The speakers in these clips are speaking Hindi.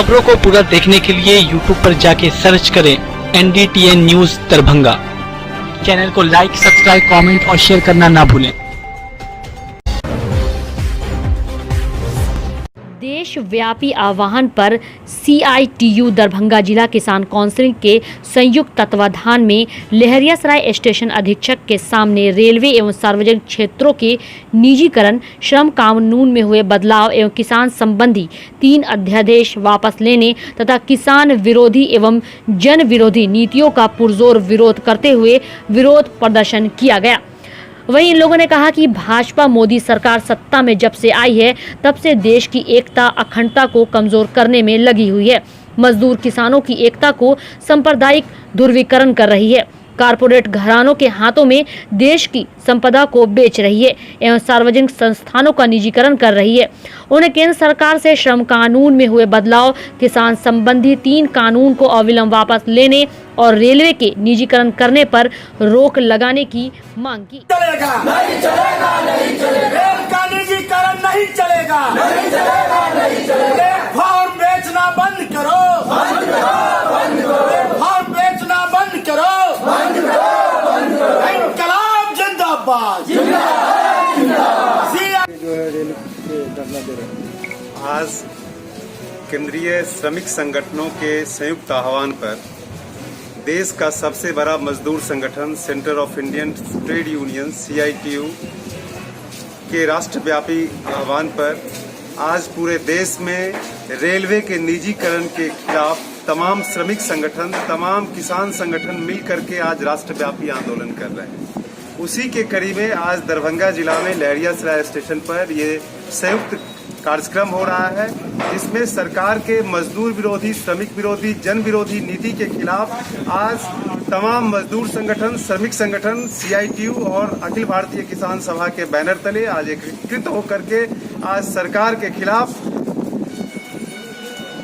खबरों को पूरा देखने के लिए YouTube पर जाके सर्च करें NDTN न्यूज दरभंगा। चैनल को लाइक, सब्सक्राइब, कमेंट और शेयर करना ना भूलें। देशव्यापी आह्वान पर CITU दरभंगा जिला किसान काउंसिल के संयुक्त तत्वाधान में लहरियासराय स्टेशन अधीक्षक के सामने रेलवे एवं सार्वजनिक क्षेत्रों के निजीकरण, श्रम कानून में हुए बदलाव एवं किसान संबंधी 3 अध्यादेश वापस लेने तथा किसान विरोधी एवं जन विरोधी नीतियों का पुरजोर विरोध करते हुए विरोध प्रदर्शन किया गया। वहीं इन लोगों ने कहा कि भाजपा मोदी सरकार सत्ता में जब से आई है तब से देश की एकता, अखंडता को कमजोर करने में लगी हुई है। मजदूर किसानों की एकता को सांप्रदायिक ध्रुवीकरण कर रही है, कारपोरेट घरानों के हाथों में देश की संपदा को बेच रही है एवं सार्वजनिक संस्थानों का निजीकरण कर रही है। उन्होंने केंद्र सरकार से श्रम कानून में हुए बदलाव, किसान संबंधी 3 कानून को अविलंब वापस लेने और रेलवे के निजीकरण करने पर रोक लगाने की मांग की। चलेगा नहीं चलेगा, नहीं चलेगा, रेल का निजीकरण नहीं चलेगा, नहीं चलेगा, नहीं चलेगा। फॉर्म बेचना बंद करो, बंद करो, बंद करो, फॉर्म बेचना बंद करो, बंद करो, बंद करो। इंकलाब जिंदाबाद, जिंदाबाद, जिंदाबाद। जो है रेल पे धरना दे रहे हैं। आज केंद्रीय श्रमिक संगठनों के संयुक्त आह्वान पर देश का सबसे बड़ा मजदूर संगठन centre of Indian trade union CITU के राष्ट्रव्यापी आह्वान पर आज पूरे देश में रेलवे के निजीकरण के खिलाफ तमाम श्रमिक संगठन, तमाम किसान संगठन मिलकर के आज राष्ट्रव्यापी आंदोलन कर रहे हैं। उसी के कड़ी में आज दरभंगा जिला में लहरियासराय स्टेशन पर ये संयुक्त कार्यक्रम हो रहा है, जिसमें सरकार के मजदूर विरोधी, श्रमिक विरोधी, जन विरोधी नीति के खिलाफ आज तमाम मजदूर संगठन, श्रमिक संगठन, CITU और अखिल भारतीय किसान सभा के बैनर तले आज एकत्रित होकर के आज सरकार के खिलाफ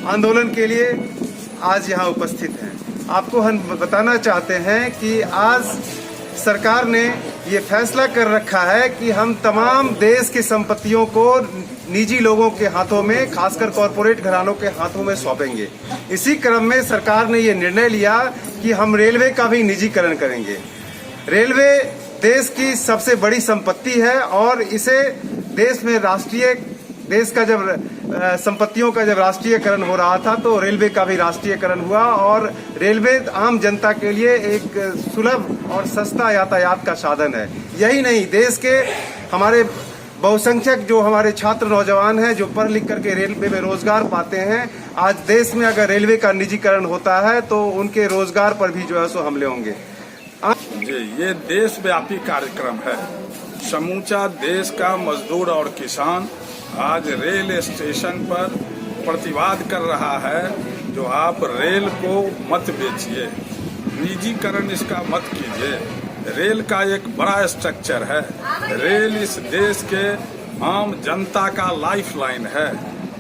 आंदोलन के लिए आज यहाँ उपस्थित हैं। आपको हम बताना चाहते हैं कि आज सरकार ने ये फैसला कर रखा है कि हम तमाम देश की संपत्तियों को निजी लोगों के हाथों में, खासकर कॉरपोरेट घरानों के हाथों में सौंपेंगे। इसी क्रम में सरकार ने ये निर्णय लिया कि हम रेलवे का भी निजीकरण करेंगे। रेलवे देश की सबसे बड़ी संपत्ति है और इसे देश में देश का जब संपत्तियों का जब राष्ट्रीयकरण हो रहा था तो रेलवे का भी राष्ट्रीयकरण हुआ और रेलवे आम जनता के लिए एक सुलभ और सस्ता यातायात का साधन है। यही नहीं, देश के हमारे बहुसंख्यक जो हमारे छात्र नौजवान हैं जो पढ़ लिख करके रेलवे में रोजगार पाते हैं, आज देश में अगर रेलवे का निजीकरण होता है तो उनके रोजगार पर भी जो है सो हमले होंगे। जी, ये देशव्यापी कार्यक्रम है। समूचा देश का मजदूर और किसान आज रेल स्टेशन पर प्रतिवाद कर रहा है, जो आप रेल को मत बेचिए, निजीकरण इसका मत कीजिए। रेल का एक बड़ा स्ट्रक्चर है। रेल इस देश के आम जनता का लाइफलाइन है।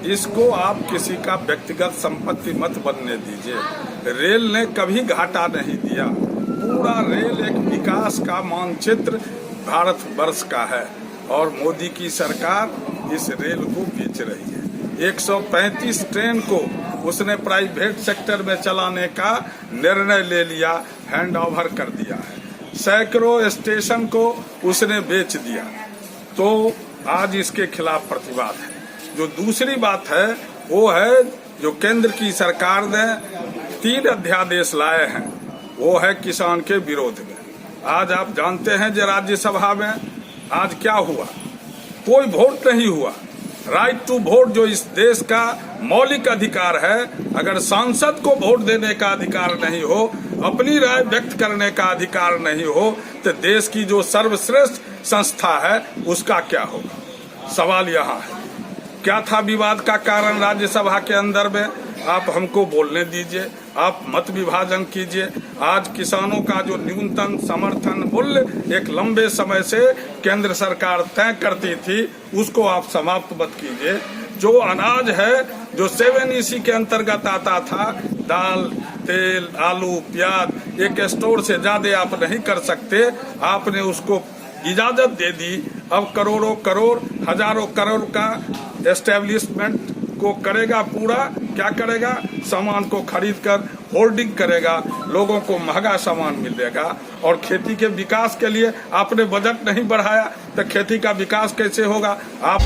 इसको आप किसी का व्यक्तिगत संपत्ति मत बनने दीजिए। रेल ने कभी घाटा नहीं दिया। पूरा रेल एक विकास का मानचित्र भारतवर्ष का है और मोदी की सरकार इस रेल को बेच रही है। 135 ट्रेन को उसने प्राइवेट सेक्टर में चलाने का निर्णय ले लिया, हैंड ओवर कर दिया है। सैकड़ों स्टेशन को उसने बेच दिया। तो आज इसके खिलाफ प्रतिवाद है। जो दूसरी बात है वो है जो केंद्र की सरकार ने 3 अध्यादेश लाए हैं, वो है किसान के विरोध में। आज आप जानते हैं जो राज्यसभा में आज क्या हुआ, कोई वोट नहीं हुआ। राइट टू वोट जो इस देश का मौलिक अधिकार है, अगर सांसद को वोट देने का अधिकार नहीं हो, अपनी राय व्यक्त करने का अधिकार नहीं हो, तो देश की जो सर्वश्रेष्ठ संस्था है उसका क्या होगा। सवाल यहाँ है, क्या था विवाद का कारण राज्यसभा के अंदर में? आप हमको बोलने दीजिए, आप मत विभाजन कीजिए। आज किसानों का जो न्यूनतम समर्थन मूल्य एक लंबे समय से केंद्र सरकार तय करती थी, उसको आप समाप्त मत कीजिए। जो अनाज है जो 7EC के अंतर्गत आता था, दाल, तेल, आलू, प्याज, एक स्टोर से ज्यादा आप नहीं कर सकते, आपने उसको इजाजत दे दी। अब करोड़ों करोड़, हजारों करोड़ का एस्टेब्लिशमेंट को करेगा पूरा क्या करेगा, सामान को खरीद कर होर्डिंग करेगा, लोगों को महंगा सामान मिलेगा। और खेती के विकास के लिए आपने बजट नहीं बढ़ाया तो खेती का विकास कैसे होगा? आप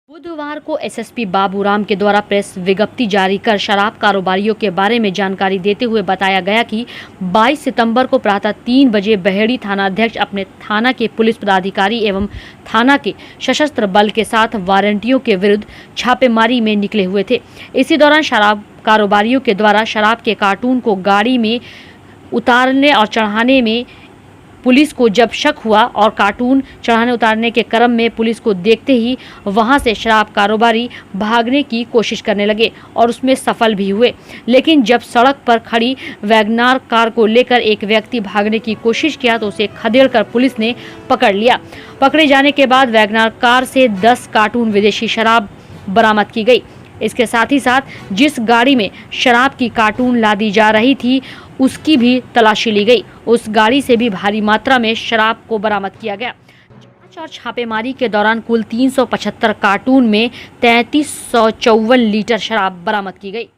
बुधवार को एसएसपी बाबूराम के द्वारा प्रेस विज्ञप्ति जारी कर शराब कारोबारियों के बारे में जानकारी देते हुए बताया गया कि 22 सितंबर को प्रातः 3 बजे बहेड़ी थानाध्यक्ष अपने थाना के पुलिस पदाधिकारी एवं थाना के सशस्त्र बल के साथ वारंटियों के विरुद्ध छापेमारी में निकले हुए थे। इसी दौरान शराब कारोबारियों के द्वारा शराब के कार्टून को गाड़ी में उतारने और चढ़ाने में पुलिस को जब शक हुआ और कार्टून चढ़ाने उतारने के क्रम में पुलिस को देखते ही वहां से शराब कारोबारी भागने की कोशिश करने लगे और उसमें सफल भी हुए। लेकिन जब सड़क पर खड़ी वैगनार कार को लेकर एक व्यक्ति भागने की कोशिश किया तो उसे खदेड़कर पुलिस ने पकड़ लिया। पकड़े जाने के बाद वैगनार कार से 10 कार्टून विदेशी शराब बरामद की गई। इसके साथ ही साथ जिस गाड़ी में शराब की कार्टून लादी जा रही थी उसकी भी तलाशी ली गई। उस गाड़ी से भी भारी मात्रा में शराब को बरामद किया गया। जांच और छापेमारी के दौरान कुल 375 कार्टून में 3354 लीटर शराब बरामद की गई।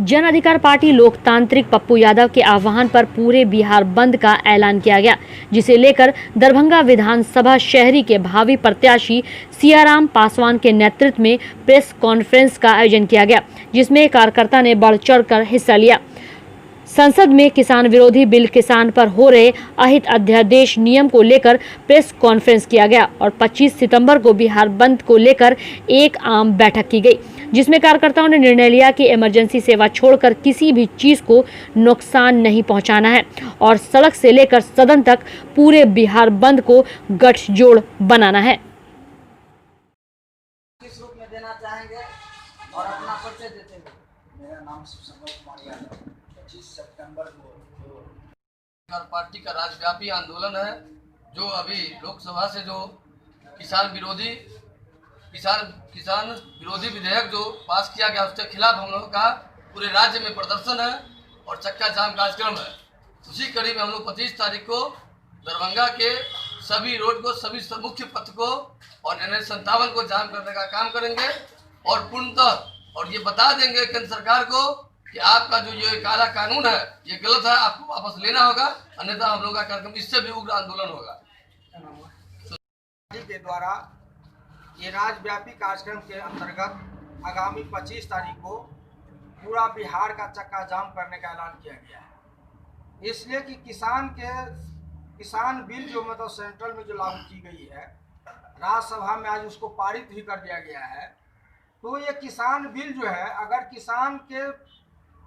जन अधिकार पार्टी लोकतांत्रिक पप्पू यादव के आह्वान पर पूरे बिहार बंद का ऐलान किया गया, जिसे लेकर दरभंगा विधानसभा शहरी के भावी प्रत्याशी सियाराम पासवान के नेतृत्व में प्रेस कॉन्फ्रेंस का आयोजन किया गया, जिसमें कार्यकर्ता ने बढ़ चढ़कर हिस्सा लिया। संसद में किसान विरोधी बिल किसान पर हो रहे अहित अध्यादेश नियम को लेकर प्रेस कॉन्फ्रेंस किया गया और 25 सितंबर को बिहार बंद को लेकर एक आम बैठक की गई, जिसमें कार्यकर्ताओं ने निर्णय लिया कि इमरजेंसी सेवा छोड़कर किसी भी चीज को नुकसान नहीं पहुंचाना है और सड़क से लेकर सदन तक पूरे बिहार बंद को गठजोड़ बनाना है। किस रूप में देना चाहेंगे और अपना परिचय देते हुए। मेरा नाम सुसंगत कुमार यादव। 25 सितंबर को जो पार्टी का राज्यव्यापी आंदोलन है, जो अभी लोकसभा से जो किसान विरोधी विधेयक जो पास किया गया उसके खिलाफ हम लोगों का पूरे राज्य में प्रदर्शन है और चक्का जाम कार्यक्रम है। उसी कड़ी में हम लोग 25 तारीख को दरभंगा के सभी रोड को, सभी मुख्य पथ को और NH57 को जाम करने का काम करेंगे और पूर्णतः और ये बता देंगे केंद्र सरकार को कि आपका जो ये काला कानून है ये गलत है, आपको वापस लेना होगा, अन्यथा हम लोग का कार्यक्रम इससे भी उग्र आंदोलन होगा। के द्वारा ये राज्यव्यापी कार्यक्रम के अंतर्गत आगामी 25 तारीख को पूरा बिहार का चक्का जाम करने का ऐलान किया गया है। इसलिए कि किसान बिल जो मतलब सेंट्रल में जो लागू की गई है, राज्यसभा में आज उसको पारित भी कर दिया गया है। तो ये किसान बिल जो है, अगर किसान के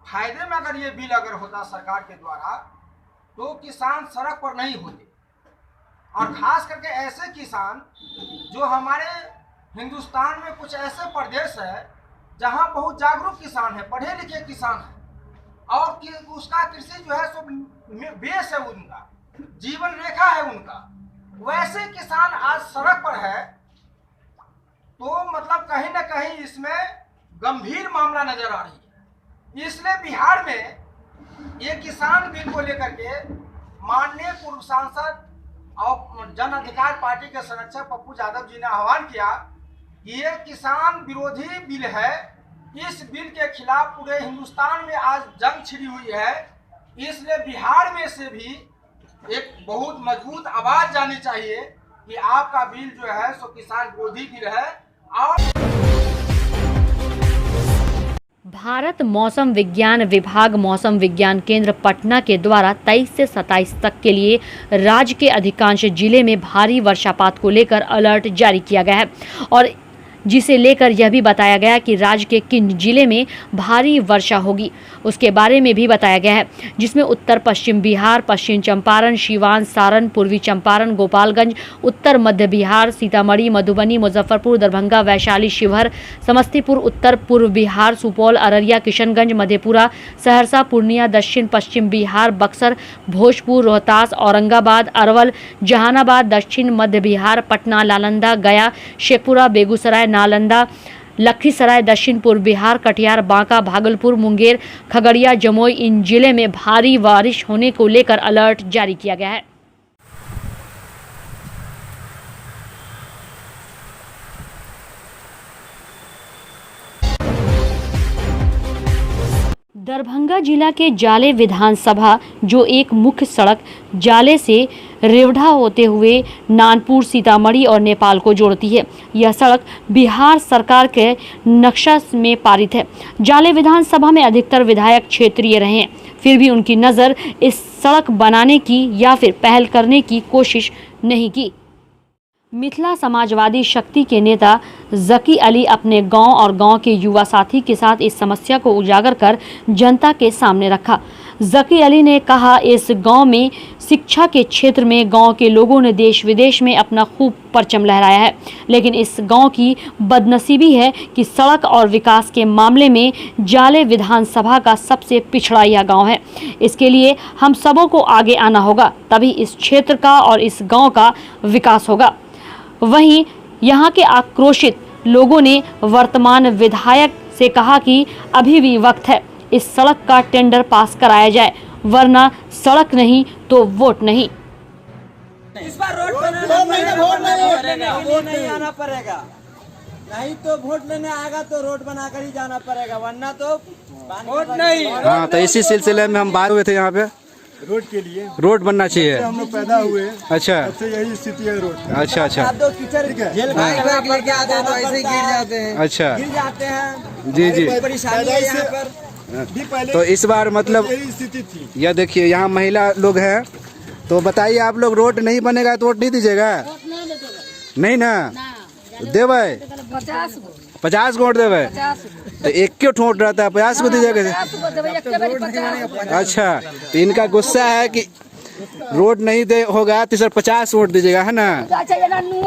फायदे में अगर ये बिल अगर होता सरकार के द्वारा तो किसान सड़क पर नहीं होते। और खास करके ऐसे किसान जो हमारे हिंदुस्तान में कुछ ऐसे प्रदेश है जहां बहुत जागरूक किसान है, पढ़े लिखे किसान है और कि उसका कृषि जो है सो बेस है, उनका जीवन रेखा है उनका, वैसे किसान आज सड़क पर है। तो मतलब कहीं ना कहीं इसमें गंभीर मामला नजर आ रही है। इसलिए बिहार में ये किसान बिल को लेकर के माननीय पूर्व सांसद और जन अधिकार पार्टी के संरक्षक पप्पू यादव जी ने आह्वान किया कि ये किसान विरोधी बिल है। इस बिल के खिलाफ पूरे हिंदुस्तान में आज जंग छिड़ी हुई है। इसलिए बिहार में से भी एक बहुत मजबूत आवाज जानी चाहिए कि आपका बिल जो है सो किसान विरोधी बिल है। और भारत मौसम विज्ञान विभाग मौसम विज्ञान केंद्र पटना के द्वारा 23 से 27 तक के लिए राज्य के अधिकांश जिले में भारी वर्षापात को लेकर अलर्ट जारी किया गया है और जिसे लेकर यह भी बताया गया कि राज्य के किन जिले में भारी वर्षा होगी उसके बारे में भी बताया गया है, जिसमें उत्तर पश्चिम बिहार, पश्चिम चंपारण, सीवान, सारण, पूर्वी चंपारण, गोपालगंज, उत्तर मध्य बिहार, सीतामढ़ी, मधुबनी, मुजफ्फरपुर, दरभंगा, वैशाली, शिवहर, समस्तीपुर, उत्तर पूर्व बिहार, सुपौल, अररिया, किशनगंज, मधेपुरा, सहरसा, पूर्णिया, दक्षिण पश्चिम बिहार, बक्सर, भोजपुर, रोहतास, औरंगाबाद, अरवल, जहानाबाद, दक्षिण मध्य बिहार, पटना, नालंदा, गया, शेखपुरा, बेगूसराय, नालंदा, लखीसराय, दक्षिण पूर्व बिहार, कटिहार, बांका, भागलपुर, मुंगेर, खगड़िया, जमुई इन जिले में भारी बारिश होने को लेकर अलर्ट जारी किया गया है। दरभंगा जिला के जाले विधानसभा जो एक मुख्य सड़क जाले से रेवढ़ा होते हुए नानपुर, सीतामढ़ी और नेपाल को जोड़ती है। यह सड़क बिहार सरकार के नक्शा में पारित है। जाले विधानसभा में अधिकतर विधायक क्षेत्रीय रहे हैं, फिर भी उनकी नज़र इस सड़क बनाने की या फिर पहल करने की कोशिश नहीं की। मिथिला समाजवादी शक्ति के नेता जकी अली अपने गांव और गांव के युवा साथी के साथ इस समस्या को उजागर कर जनता के सामने रखा। जकी अली ने कहा, इस गांव में शिक्षा के क्षेत्र में गांव के लोगों ने देश विदेश में अपना खूब परचम लहराया है, लेकिन इस गांव की बदनसीबी है कि सड़क और विकास के मामले में जाले विधानसभा का सबसे पिछड़ा यह गाँव है। इसके लिए हम सबों को आगे आना होगा, तभी इस क्षेत्र का और इस गाँव का विकास होगा। वहीं यहां के आक्रोशित लोगों ने वर्तमान विधायक से कहा कि अभी भी वक्त है, इस सड़क का टेंडर पास कराया जाए, वरना सड़क नहीं तो वोट नहीं। इस बार रोड नहीं आना पड़ेगा, नहीं तो वोट लेने आएगा तो रोड बनाकर ही जाना पड़ेगा, वरना तो वोट नहीं। हाँ, तो इसी सिलसिले में हम बात हुए थे यहाँ पे रोड के लिए। रोड बनना चाहिए, हम लोग पैदा हुए। अच्छा, तो यही स्थिति है रोड। अच्छा अच्छा, आप तो कीचड़ लेके आते हैं तो ऐसे ही गिर जाते हैं। अच्छा, गिर जाते हैं। जी जी, परेशानी है यहाँ पर। तो इस बार मतलब यही स्थिति थी। यह देखिए, यहाँ महिला लोग हैं, तो बताइए आप लोग, रोड नहीं बनेगा तो वोट नहीं दीजिएगा? नहीं ना, देवे 50 वोट देवे, तो एक क्यों ठोट रहता है, 50 को दीजिएगा? अच्छा, तो इनका गुस्सा है कि रोड नहीं दे होगा तो सर 50 वोट दीजिएगा, है ना?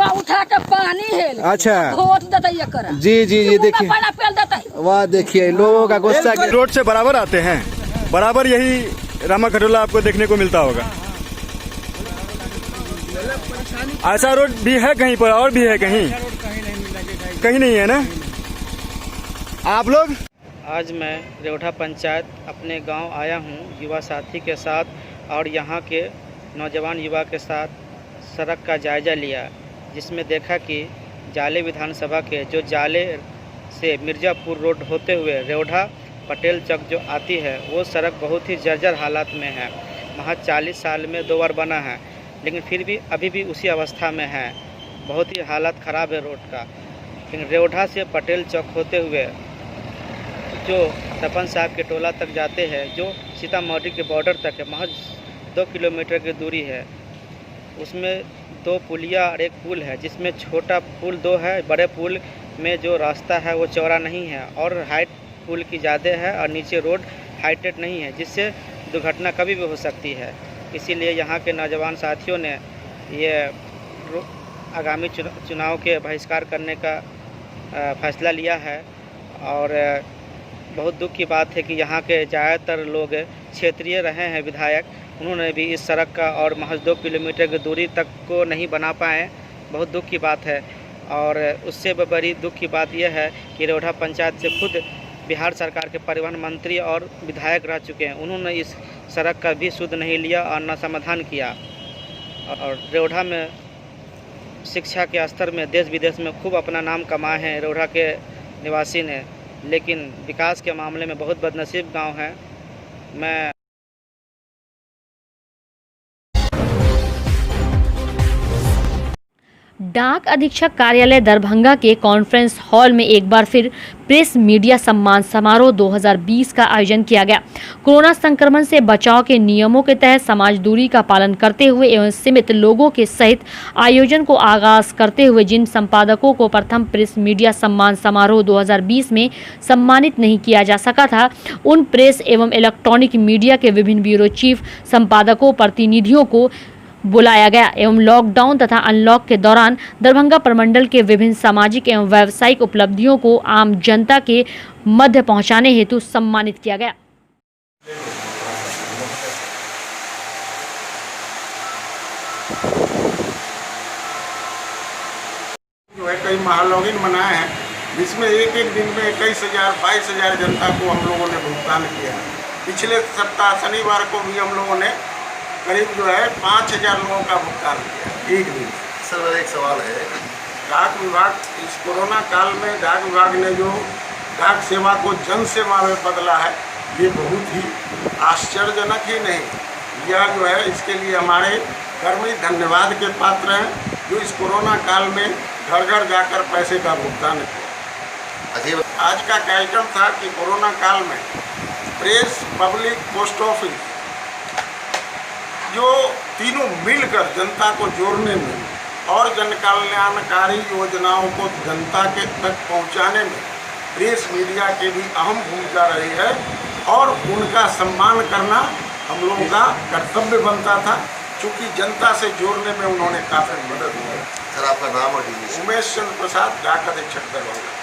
उठा के पानी है। अच्छा, वोट देता जी जी जी, देखिए वाह, देखिए लोगों का गुस्सा। रोड से बराबर आते हैं, बराबर यही रामा खटोला आपको देखने को मिलता होगा। ऐसा रोड भी है कहीं पर, और भी है कहीं, कहीं नहीं है ना। आप लोग, आज मैं रेवढ़ा पंचायत अपने गांव आया हूं युवा साथी के साथ, और यहां के नौजवान युवा के साथ सड़क का जायज़ा लिया, जिसमें देखा कि जाले विधानसभा के जो जाले से मिर्ज़ापुर रोड होते हुए रेवढ़ा पटेल चौक जो आती है, वो सड़क बहुत ही जर्जर हालात में है। महज 40 साल में 2 बार बना है, लेकिन फिर भी अभी भी उसी अवस्था में है। बहुत ही हालत ख़राब है रोड का। लेकिन रेवढ़ा से पटेल चौक होते हुए जो सरपंच साहब के टोला तक जाते हैं, जो सीतामढ़ी के बॉर्डर तक है, महज 2 किलोमीटर की दूरी है। उसमें 2 पुलिया और 1 पुल है, जिसमें छोटा पुल 2 है, बड़े पुल में जो रास्ता है वो चौड़ा नहीं है, और हाइट पुल की ज़्यादा है, और नीचे रोड हाइटेड नहीं है, जिससे दुर्घटना कभी भी हो सकती है। इसीलिए यहाँ के नौजवान साथियों ने ये आगामी चुनाव के बहिष्कार करने का फैसला लिया है। और बहुत दुख की बात है कि यहाँ के ज़्यादातर लोग क्षेत्रीय रहे हैं विधायक, उन्होंने भी इस सड़क का और महज 2 किलोमीटर की दूरी तक को नहीं बना पाए। बहुत दुख की बात है। और उससे बड़ी दुख की बात यह है कि रेवढ़ा पंचायत से खुद बिहार सरकार के परिवहन मंत्री और विधायक रह चुके हैं, उन्होंने इस सड़क का भी सुध नहीं लिया और न समाधान किया। और रेवढ़ा में शिक्षा के स्तर में देश विदेश में खूब अपना नाम कमाए हैं रेवढ़ा के निवासी ने, लेकिन विकास के मामले में बहुत बदनसीब गांव है। मैं डाक अधीक्षक कार्यालय दरभंगा के कॉन्फ्रेंस हॉल में एक बार फिर प्रेस मीडिया सम्मान समारोह 2020 का आयोजन किया गया। कोरोना संक्रमण से बचाव के नियमों के तहत समाज दूरी का पालन करते हुए एवं सीमित लोगों के सहित आयोजन को आगाज करते हुए जिन संपादकों को प्रथम प्रेस मीडिया सम्मान समारोह 2020 में सम्मानित नहीं किया जा सका था, उन प्रेस एवं इलेक्ट्रॉनिक मीडिया के विभिन्न ब्यूरो चीफ संपादकों प्रतिनिधियों को बुलाया गया एवं लॉकडाउन तथा अनलॉक के दौरान दरभंगा प्रमंडल के विभिन्न सामाजिक एवं व्यावसायिक उपलब्धियों को आम जनता के मध्य पहुंचाने हेतु सम्मानित किया गया। कई महालॉगिन बनाए हैं जिसमें एक एक दिन में 21,000 22,000 जनता को हम लोगों ने भुगतान किया है। पिछले सप्ताह शनिवार को भी हम लोगों ने करीब जो है 5,000 लोगों का भुगतान किया एक दिन। सर मेरा एक सवाल है, डाक विभाग इस कोरोना काल में डाक विभाग ने जो डाक सेवा को जन सेवा में बदला है, ये बहुत ही आश्चर्यजनक ही नहीं, यह जो है इसके लिए हमारे कर्मी धन्यवाद के पात्र हैं, जो इस कोरोना काल में घर घर जाकर पैसे का भुगतान किया। आज का कार्यक्रम था कि कोरोना काल में प्रेस, पब्लिक, पोस्ट ऑफिस जो तीनों मिलकर जनता को जोड़ने में और जन कल्याणकारी योजनाओं को जनता के तक पहुंचाने में प्रेस मीडिया की भी अहम भूमिका रही है और उनका सम्मान करना हम लोगों का कर्तव्य बनता था, चूँकि जनता से जोड़ने में उन्होंने काफ़ी मदद की। सर आपका नाम और डिग्री? उमेश चंद्र प्रसाद, डाक अधीक्षक दरभंगा।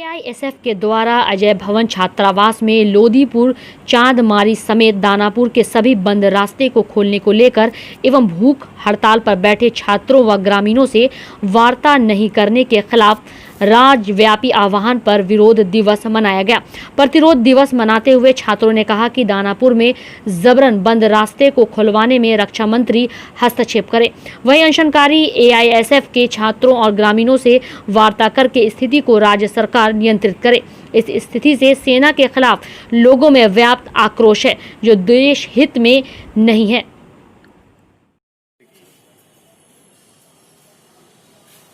AISF के द्वारा अजय भवन छात्रावास में लोदीपुर, चांदमारी समेत दानापुर के सभी बंद रास्ते को खोलने को लेकर एवं भूख हड़ताल पर बैठे छात्रों व ग्रामीणों से वार्ता नहीं करने के खिलाफ राज्यव्यापी आह्वान पर विरोध दिवस मनाया गया। प्रतिरोध दिवस मनाते हुए छात्रों ने कहा कि दानापुर में जबरन बंद रास्ते को खुलवाने में रक्षा मंत्री हस्तक्षेप करे। वहीं अनशनकारी AISF के छात्रों और ग्रामीणों से वार्ता करके स्थिति को राज्य सरकार नियंत्रित करे। इस स्थिति से सेना के खिलाफ लोगों में व्याप्त आक्रोश है, जो देश हित में नहीं है।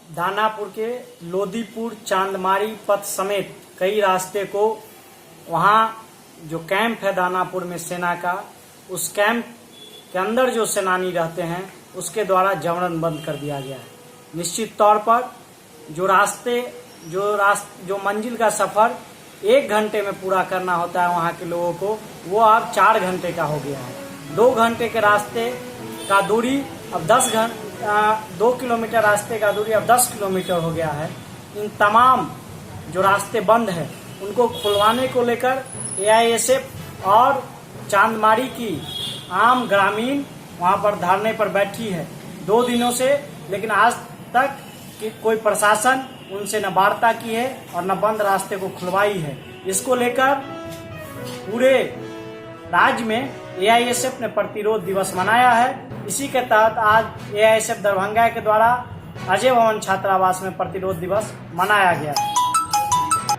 दानापुर के लोदीपुर, चांदमारी पथ समेत कई रास्ते को वहाँ जो कैंप है दानापुर में सेना का, उस कैंप के अंदर जो सेनानी रहते हैं उसके द्वारा जबरन बंद कर दिया गया है। निश्चित तौर पर जो मंजिल का सफर 1 घंटे में पूरा करना होता है वहाँ के लोगों को, वो अब 4 घंटे का हो गया है। 2 घंटे के रास्ते का दूरी अब 2 किलोमीटर रास्ते का दूरी अब 10 किलोमीटर हो गया है। इन तमाम जो रास्ते बंद हैं उनको खुलवाने को लेकर AISF और चांदमारी की आम ग्रामीण वहां पर धरने पर बैठी है 2 दिनों से, लेकिन आज तक कि कोई प्रशासन उनसे न वार्ता की है और न बंद रास्ते को खुलवाई है। इसको लेकर पूरे राज्य में AISF ने प्रतिरोध दिवस मनाया है। इसी के तहत आज AISF दरभंगा के द्वारा अजय भवन छात्रावास में प्रतिरोध दिवस मनाया गया।